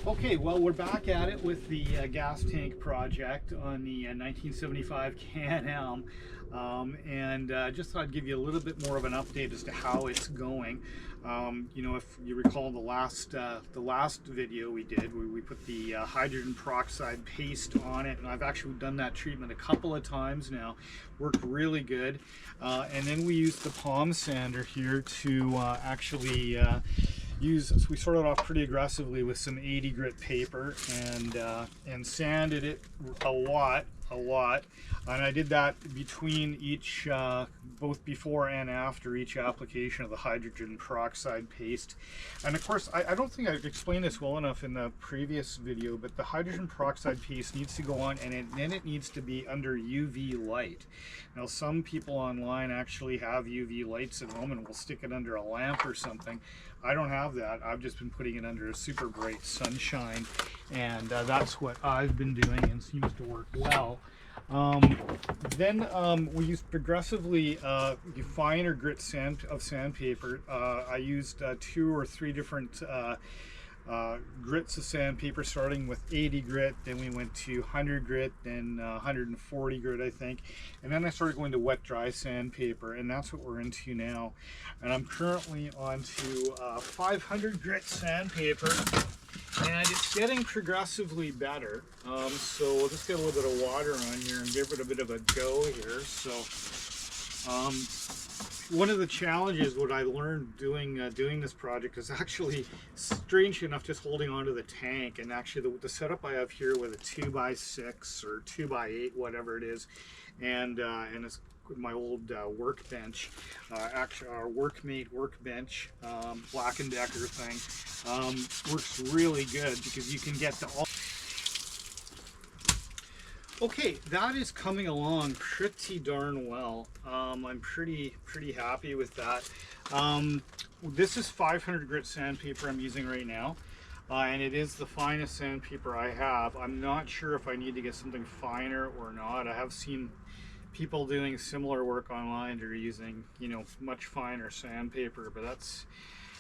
Okay, well, we're back at it with the gas tank project on the 1975 Can-Am, and just thought I'd give you a little bit more of an update as to how it's going. You know, if you recall the last video we did, where we put the hydrogen peroxide paste on it, and I've actually done that treatment a couple of times now. Worked really good, and then we used the palm sander here to actually so we started off pretty aggressively with some 80 grit paper and sanded it a lot, and I did that between each both before and after each application of the hydrogen peroxide paste. And of course, I don't think I've explained this well enough in the previous video, but the hydrogen peroxide paste needs to go on, and then it needs to be under UV light. Now, some people online actually have UV lights at home and will stick it under a lamp or something. I don't have that. I've just been putting it under a super bright sunshine, and that's what I've been doing, and seems to work well. Then we used progressively finer grit sandpaper. I used 2 or 3 different grits of sandpaper, starting with 80 grit, then we went to 100 grit, then 140 grit, I think, and then I started going to wet dry sandpaper, and that's what we're into now. And I'm currently on to 500 grit sandpaper, and it's getting progressively better. So we'll just get a little bit of water on here and give it a bit of a go here. So one of the challenges, what I learned doing this project, is actually, strange enough, just holding onto the tank. And actually the setup I have here with a 2x6 or 2x8, whatever it is, and it's my old workbench, actually our Workmate workbench, Black & Decker thing, works really good because you can get the all. Okay, that is coming along pretty darn well. I'm pretty happy with that. This is 500 grit sandpaper I'm using right now, and it is the finest sandpaper I have. I'm not sure if I need to get something finer or not. I have seen people doing similar work online that are using, you know, much finer sandpaper, but that's,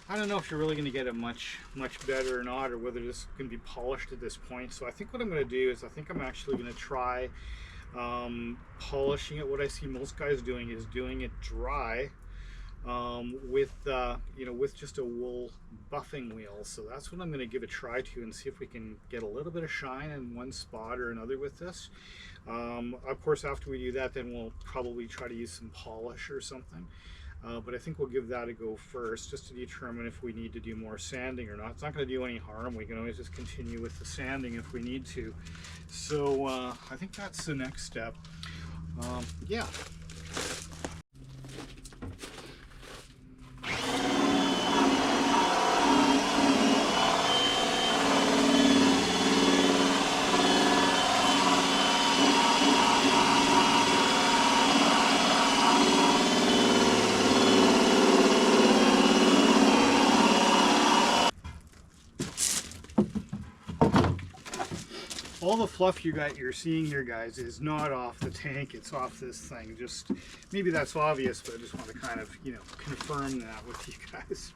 I don't know if you're really going to get it much better or not, or whether this can be polished at this point. So I think what I'm going to do is, I think I'm actually going to try polishing it. What I see most guys doing is doing it dry with you know, with just a wool buffing wheel. So that's what I'm going to give a try to, and see if we can get a little bit of shine in one spot or another with this. Of course, after we do that, then we'll probably try to use some polish or something. But I think we'll give that a go first, just to determine if we need to do more sanding or not. It's not going to do any harm. We can always just continue with the sanding if we need to. So I think that's the next step. Yeah. All the fluff you're seeing here, guys, is not off the tank, it's off this thing. Just, maybe that's obvious, but I just want to kind of, you know, confirm that with you guys.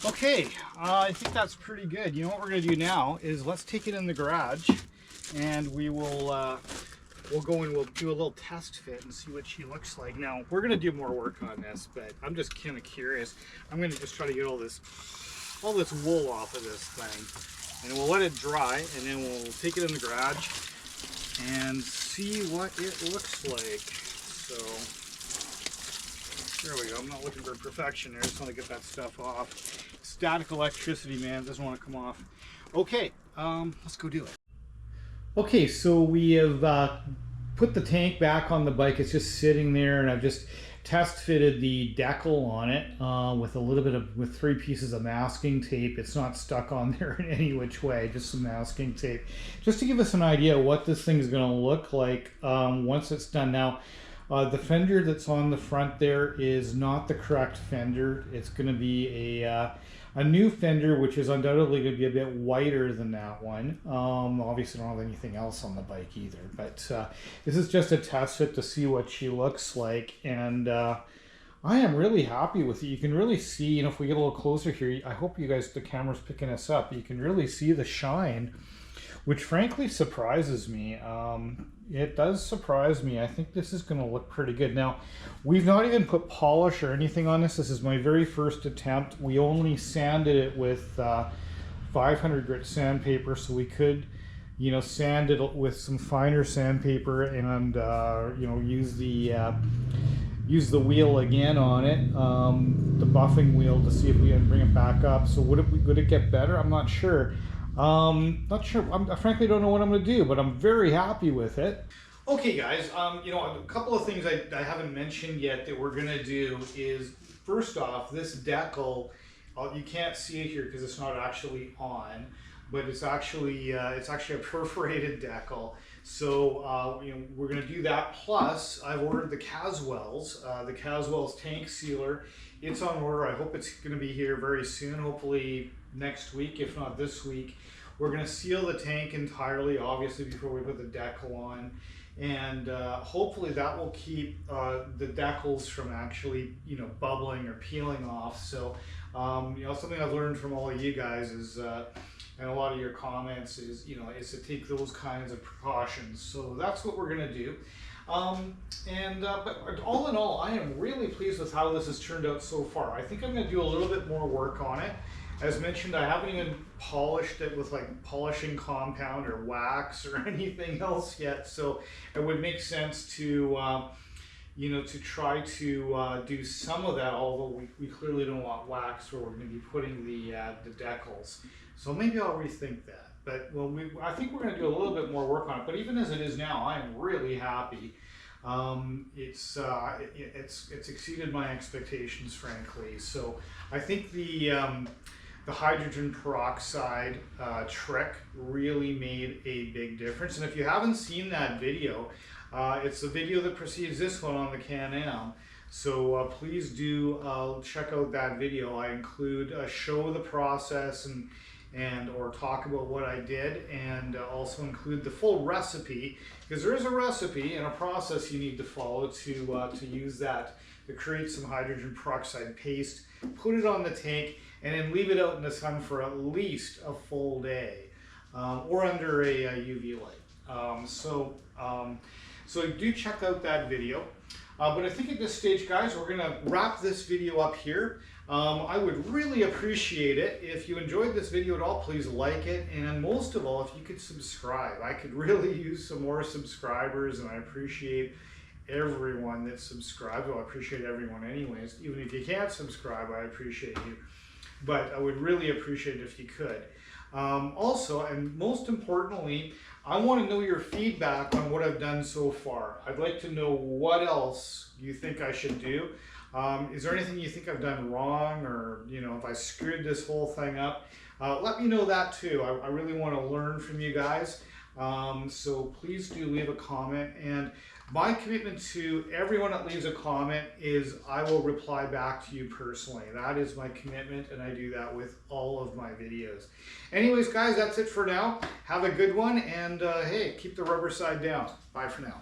Okay, I think that's pretty good. You know what we're going to do now is, let's take it in the garage, and we will we'll go and we'll do a little test fit and see what she looks like. Now, we're going to do more work on this, but I'm just kind of curious. I'm going to just try to get all this wool off of this thing, and we'll let it dry, and then we'll take it in the garage and see what it looks like. So there we go. I'm not looking for perfection there. I just want to get that stuff off. Static electricity, man, doesn't want to come off. Okay, let's go do it. Okay, so we have put the tank back on the bike. It's just sitting there, and I've just test fitted the decal on it with a little bit of, with 3 pieces of masking tape. It's not stuck on there in any which way, just some masking tape, just to give us an idea of what this thing is going to look like once it's done. Now, the fender that's on the front there is not the correct fender. It's going to be a new fender, which is undoubtedly going to be a bit whiter than that one. Obviously, I don't have anything else on the bike either, but this is just a test fit to see what she looks like, and I am really happy with it. You can really see, you know, if we get a little closer here, I hope you guys, the camera's picking us up, you can really see the shine, which frankly surprises me. It does surprise me. I think this is going to look pretty good. Now, we've not even put polish or anything on this. This is my very first attempt. We only sanded it with 500 grit sandpaper, so we could, you know, sand it with some finer sandpaper and you know, use the wheel again on it, the buffing wheel, to see if we can bring it back up. So would it get better? I'm not sure. Not sure. I frankly don't know what I'm going to do, but I'm very happy with it. Okay, guys, you know, a couple of things I haven't mentioned yet that we're going to do is, first off, this decal, you can't see it here because it's not actually on, but it's actually a perforated decal. So you know, we're going to do that. Plus, I've ordered the Caswell's tank sealer. It's on order. I hope it's going to be here very soon, hopefully next week, if not this week. We're going to seal the tank entirely, obviously, before we put the decal on, and hopefully that will keep the decals from actually, you know, bubbling or peeling off. So you know, something I've learned from all of you guys is, and a lot of your comments is, you know, is to take those kinds of precautions. So that's what we're going to do. But all in all, I am really pleased with how this has turned out so far. I think I'm going to do a little bit more work on it. As mentioned, I haven't even polished it with like polishing compound or wax or anything else yet. So it would make sense to, you know, to try to do some of that, although we clearly don't want wax where we're going to be putting the decals. So maybe I'll rethink that. But well, I think we're going to do a little bit more work on it. But even as it is now, I am really happy. It's exceeded my expectations, frankly. So I think the hydrogen peroxide trick really made a big difference. And if you haven't seen that video, it's the video that precedes this one on the Can-Am. So please do check out that video. I include show the process and or talk about what I did, and also include the full recipe, because there is a recipe and a process you need to follow to use that, to create some hydrogen peroxide paste, put it on the tank, and then leave it out in the sun for at least a full day, or under a UV light. So do check out that video. But I think at this stage, guys, we're going to wrap this video up here. I would really appreciate it if you enjoyed this video at all. Please like it, and most of all, if you could subscribe. I could really use some more subscribers, and I appreciate everyone that subscribes. Well, I appreciate everyone anyways. Even if you can't subscribe, I appreciate you. But I would really appreciate it if you could. Also, and most importantly, I want to know your feedback on what I've done so far. I'd like to know what else you think I should do. Is there anything you think I've done wrong, or, you know, if I screwed this whole thing up? Let me know that too. I really want to learn from you guys. So please do leave a comment, and my commitment to everyone that leaves a comment is I will reply back to you personally. That is my commitment, and I do that with all of my videos. Anyways, guys, that's it for now. Have a good one, and hey, keep the rubber side down. Bye for now.